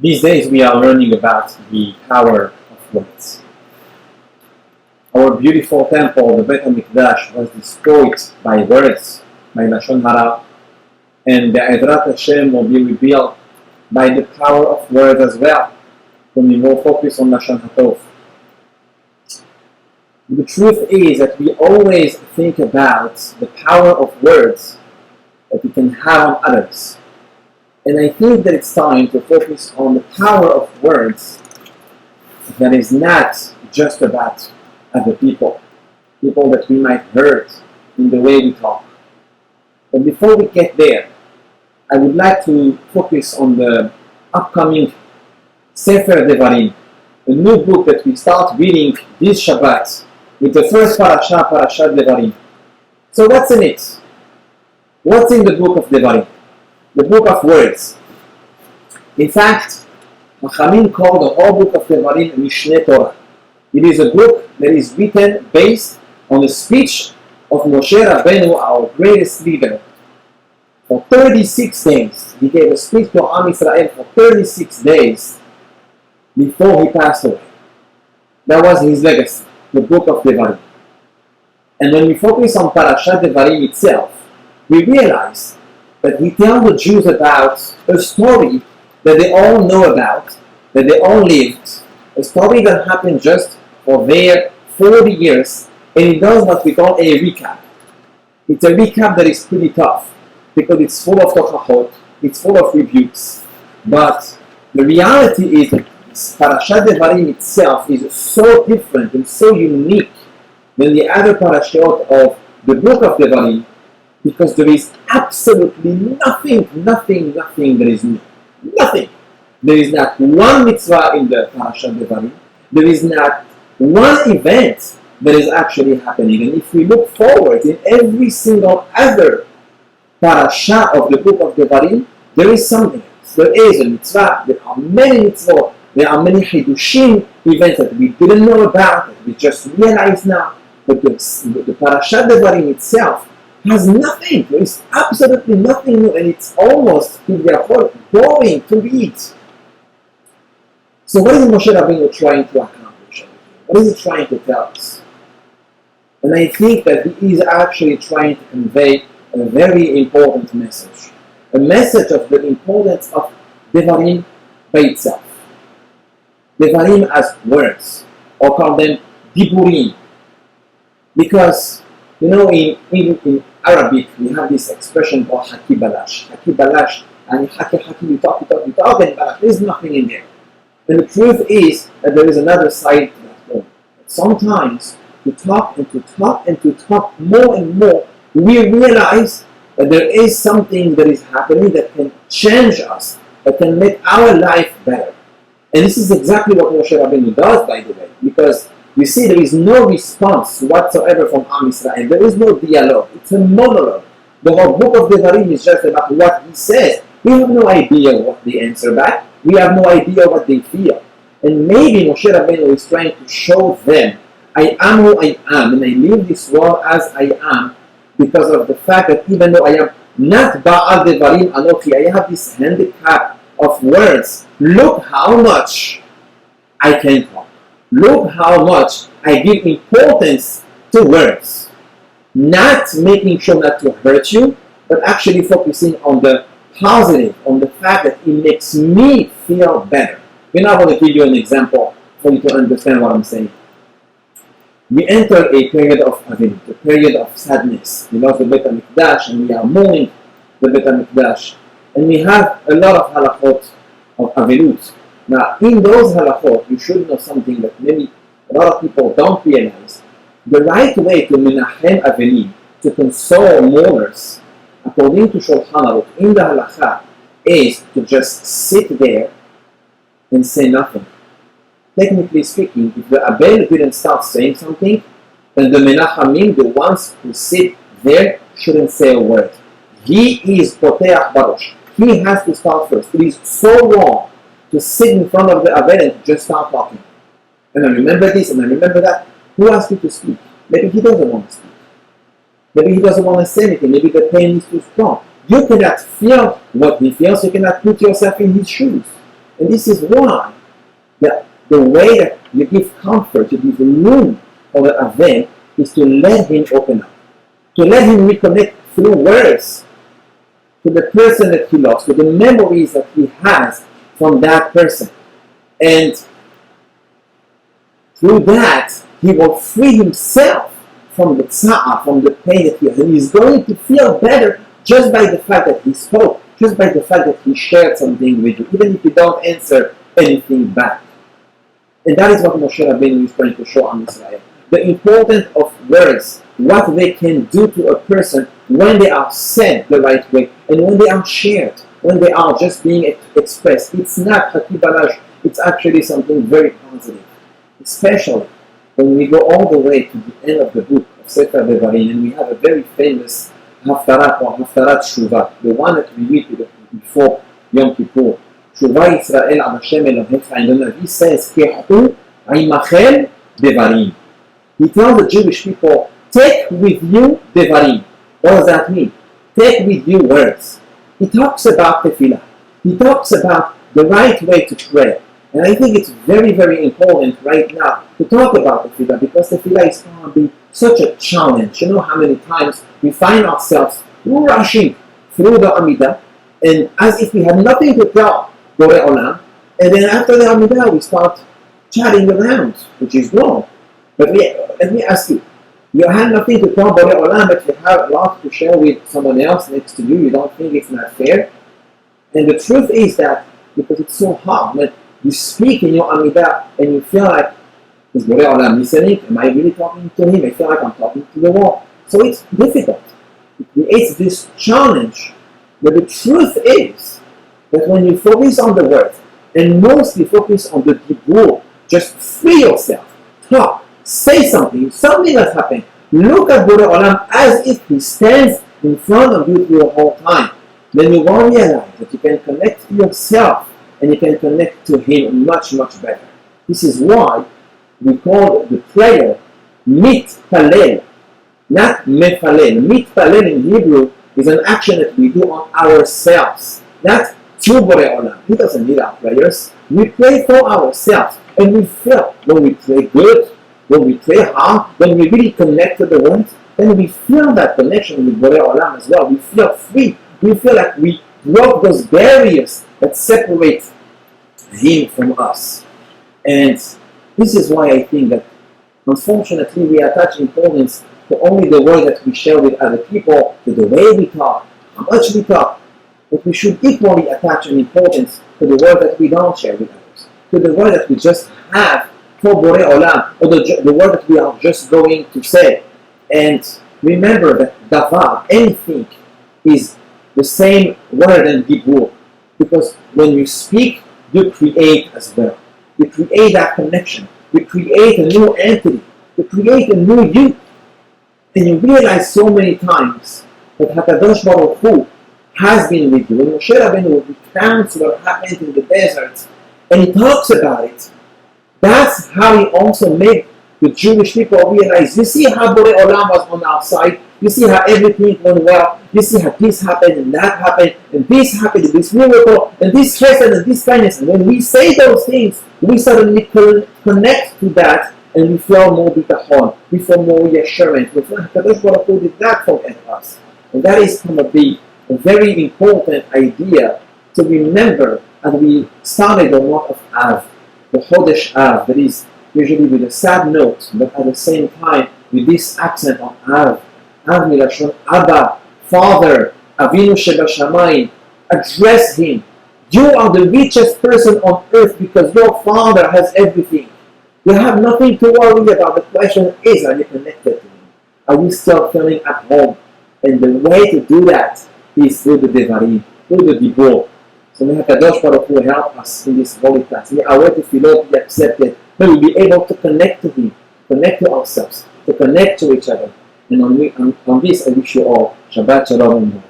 These days we are learning about the power of words. Our beautiful temple, the Beit HaMikdash, was destroyed by words, by Lashon Hara, and the Ezrat Hashem will be revealed by the power of words as well, when we will focus on Lashon HaTov. The truth is that we always think about the power of words that we can have on others. And I think that it's time to focus on the power of words that is not just about other people that we might hurt in the way we talk. But before we get there, I would like to focus on the upcoming Sefer Devarim, a new book that we start reading this Shabbat with the first Parashat Devarim. So what's in it? What's in the book of Devarim? The book of words. In fact, Chachamim called the whole book of Devarim Mishneh Torah. It is a book that is written based on the speech of Moshe Rabbeinu, our greatest leader. For 36 days, he gave a speech to Am Israel for 36 days before he passed away. That was his legacy, the book of Devarim. And when we focus on Parashat Devarim itself, we realize that he tells the Jews about a story that they all know about, that they all lived, a story that happened just for their 40 years, and it does what we call a recap. It's a recap that is pretty tough, because it's full of tochachot, it's full of rebukes, but the reality is that Parashat Devarim itself is so different and so unique than the other parashot of the book of Devarim, because there is absolutely nothing that is new. Nothing. There is not one mitzvah in the Parashat Devarim. There is not one event that is actually happening. And if we look forward in every single other parasha of the book of Devarim, there is something else. There is a mitzvah. There are many mitzvot. There are many chidushim events that we didn't know about, that we just realize now. But the Parashat Devarim itself has nothing. There is absolutely nothing new, and it's almost boring to read. So what is Moshe Rabbeinu trying to accomplish? What is he trying to tell us? And I think that he is actually trying to convey a very important message. A message of the importance of Devarim by itself. Devarim as words, or call them Diburim. Because, you know, in Arabic, we have this expression called Haki, Balash. Haki, Balash, and Haki, you talk, and Balash. There's nothing in there. And the truth is that there is another side to that coin. Sometimes, to talk more and more, we realize that there is something that is happening that can change us, that can make our life better. And this is exactly what Moshe Rabbeinu does, by the way, because you see, there is no response whatsoever from Am Israel. There is no dialogue. It's a monologue. The whole book of Devarim is just about what he says. We have no idea what they answer back. We have no idea what they feel. And maybe Moshe Rabbeinu is trying to show them, I am who I am, and I live this world as I am, because of the fact that even though I am not Ba'al Devarim Anochi, I have this handicap of words. Look how much I can talk. Look how much I give importance to words. Not making sure not to hurt you, but actually focusing on the positive, on the fact that it makes me feel better. And I want to give you an example for you to understand what I'm saying. We enter a period of Avilut, a period of sadness. We lost the Beit HaMikdash and we are mourning the Beit HaMikdash. And we have a lot of halachot of Avilut. Now, in those halachot, you should know something that maybe a lot of people don't realize. The right way to menachem avelim, to console mourners, according to Shulchan Aruch, in the halacha, is to just sit there and say nothing. Technically speaking, if the Abel didn't start saying something, then the menachamim, the ones who sit there, shouldn't say a word. He is poteach barosh. He has to start first. It is so wrong to sit in front of the Abel and just start talking. And I remember this and I remember that. Who asked you to speak? Maybe he doesn't want to speak. Maybe he doesn't want to say anything. Maybe the pain is too strong. You cannot feel what he feels. You cannot put yourself in his shoes. And this is why the way that you give comfort, you give room for the event, is to let him open up, to let him reconnect through words to the person that he lost, to the memories that he has from that person. And through that, he will free himself from the tza'ah, from the pain that he has. And he's going to feel better just by the fact that he spoke, just by the fact that he shared something with you, even if you don't answer anything back. And that is what Moshe Rabbeinu is trying to show on Israel. The importance of words, what they can do to a person when they are said the right way, and when they are shared, when they are just being expressed. It's not Haki Balash, it's actually something very positive. Especially when we go all the way to the end of the book of Sefer Devarim, and we have a very famous Haftarah or Haftarat Shuvah, the one that we read before Yom Kippur. Shuvah Yisrael Ad Hashem Elohecha, and the Navi says, Kehu Imachem Devarim. He tells the Jewish people, take with you Devarim. What does that mean? Take with you words. He talks about tefillah. He talks about the right way to pray. And I think it's very, very important right now to talk about tefillah, because tefillah is going to be such a challenge. You know how many times we find ourselves rushing through the Amidah, and as if we have nothing to tell Borei Olam, and then after the Amidah we start chatting around, which is wrong. But let me ask you, you have nothing to tell Borei Olam, but you have a lot to share with someone else next to you. You don't think it's not fair? And the truth is that because it's so hard, when you speak in your Amidah and you feel like, is Borei Olam listening? Am I really talking to him? I feel like I'm talking to the wall. So it's difficult. It creates this challenge. But the truth is that when you focus on the words, and mostly focus on the dibur, just free yourself, talk, say something that's happened. Look at Borei Olam as if he stands in front of you the whole time. Then you will realize that you can connect to yourself and you can connect to him much, much better. This is why we call the prayer mitpalel, not mefalel. Mitpalel in Hebrew is an action that we do on ourselves, not to Borei Olam. He doesn't need our prayers. We pray for ourselves, and we feel when we pray good, when we pray hard, when we really connect to the word, then we feel that connection with Borei Olam as well. We feel free. We feel like we broke those barriers that separate him from us. And this is why I think that unfortunately we attach importance to only the word that we share with other people, to the way we talk, how much we talk. But we should equally attach an importance to the word that we don't share with others, to the word that we just have for Borei Olam, or the word that we are just going to say. And remember that davar, anything, is the same word and dibur, because when you speak, you create as well. You create that connection. You create a new entity. You create a new you. And you realize so many times that HaKadosh Baruch Hu has been with you. When Moshe Rabbeinu recounts what happened in the desert, and he talks about it, that's how he also made the Jewish people realize, you see how Borei Olam was on our side, you see how everything went well, you see how this happened and that happened, and this happened, and this miracle, and this chesed, and this kindness. And when we say those things, we suddenly connect to that, and we feel more bitachon, we feel more reassurance. We feel HaKadosh Baruch Hu did that for us. And that is going to be a very important idea to remember as we started the month of Av, the Chodesh Av, that is usually with a sad note, but at the same time with this accent on Av. Av milashon Abba, Father, Avinu Shebashamayim. Address him. You are the richest person on earth because your Father has everything. You have nothing to worry about. The question is, are you connected to him? Are you still feeling at home? And the way to do that is through the Devarim, through the Dibur. So may HaKadosh Baruch Hu help us in this holy task. May our tefillot be accepted. May we be able to connect to him, connect to ourselves, to connect to each other. And on this I wish you all Shabbat Shalom.